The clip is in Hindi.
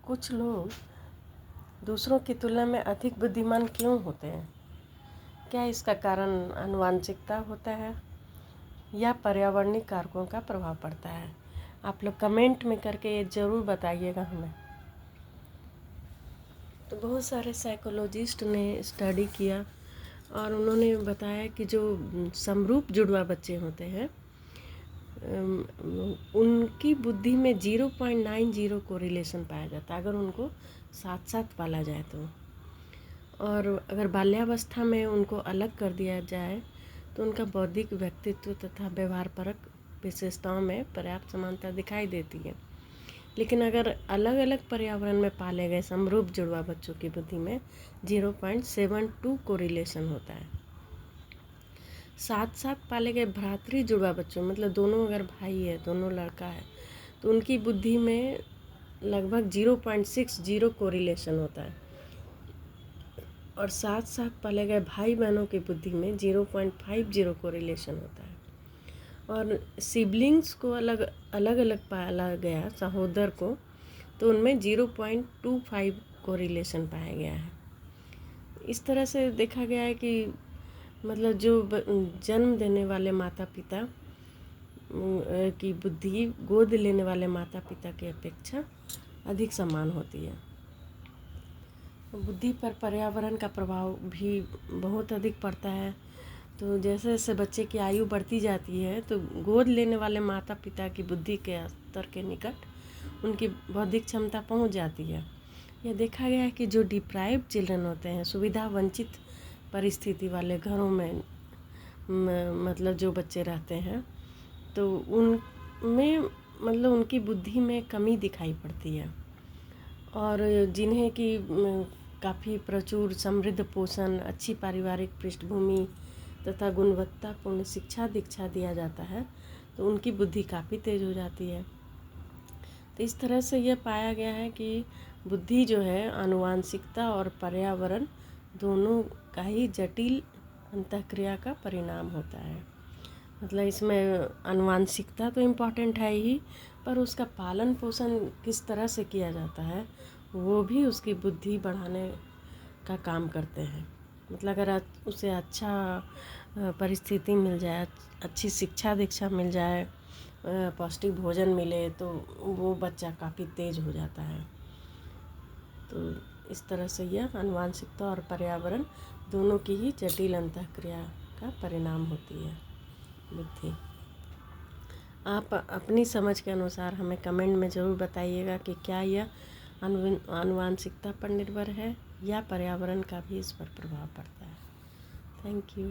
कुछ लोग दूसरों की तुलना में अधिक बुद्धिमान क्यों होते हैं? क्या इसका कारण आनुवंशिकता होता है या पर्यावरणीय कारकों का प्रभाव पड़ता है? आप लोग कमेंट में करके ये ज़रूर बताइएगा हमें। तो बहुत सारे साइकोलॉजिस्ट ने स्टडी किया और उन्होंने बताया कि जो समरूप जुड़वा बच्चे होते हैं उनकी बुद्धि में 0.90 कोरिलेशन पाया जाता है अगर उनको साथ साथ पाला जाए तो। और अगर बाल्यावस्था में उनको अलग कर दिया जाए तो उनका बौद्धिक, व्यक्तित्व तथा व्यवहारपरक विशेषताओं में पर्याप्त समानता दिखाई देती है। लेकिन अगर अलग अलग पर्यावरण में पाले गए समरूप जुड़वा बच्चों की बुद्धि में 0.72 कोरिलेशन होता है। साथ साथ पाले गए भ्रातृ जुड़वा बच्चों, मतलब दोनों अगर भाई है, दोनों लड़का है, तो उनकी बुद्धि में लगभग 0.60 कोरिलेशन होता है। और साथ साथ पाले गए भाई बहनों की बुद्धि में 0.50 कोरिलेशन होता है। और सिबलिंग्स को अलग अलग पाला गया, सहोदर को, तो उनमें 0.25 कोरिलेशन पाया गया है। इस तरह से देखा गया है कि मतलब जो जन्म देने वाले माता पिता की बुद्धि गोद लेने वाले माता पिता की अपेक्षा अधिक समान होती है। बुद्धि पर पर्यावरण का प्रभाव भी बहुत अधिक पड़ता है। तो जैसे जैसे बच्चे की आयु बढ़ती जाती है तो गोद लेने वाले माता पिता की बुद्धि के स्तर के निकट उनकी बौद्धिक क्षमता पहुंच जाती है। यह देखा गया है कि जो डिप्राइव्ड चिल्ड्रन होते हैं, सुविधा वंचित परिस्थिति वाले घरों में मतलब जो बच्चे रहते हैं, तो उनमें मतलब उनकी बुद्धि में कमी दिखाई पड़ती है। और जिन्हें कि काफ़ी प्रचुर समृद्ध पोषण, अच्छी पारिवारिक पृष्ठभूमि तथा गुणवत्तापूर्ण शिक्षा दीक्षा दिया जाता है, तो उनकी बुद्धि काफ़ी तेज हो जाती है। तो इस तरह से यह पाया गया है कि बुद्धि जो है आनुवांशिकता और पर्यावरण दोनों का ही जटिल अंतःक्रिया का परिणाम होता है। मतलब इसमें आनुवांशिकता तो इम्पॉर्टेंट है ही, पर उसका पालन पोषण किस तरह से किया जाता है वो भी उसकी बुद्धि बढ़ाने का काम करते हैं। मतलब अगर उसे अच्छा परिस्थिति मिल जाए, अच्छी शिक्षा दीक्षा मिल जाए, पौष्टिक भोजन मिले, तो वो बच्चा काफ़ी तेज हो जाता है। तो इस तरह से यह आनुवांशिकता और पर्यावरण दोनों की ही जटिल अंतःक्रिया का परिणाम होती है बुद्धि। आप अपनी समझ के अनुसार हमें कमेंट में ज़रूर बताइएगा कि क्या यह आनुवांशिकता पर निर्भर है या पर्यावरण का भी इस पर प्रभाव पड़ता है। Thank you.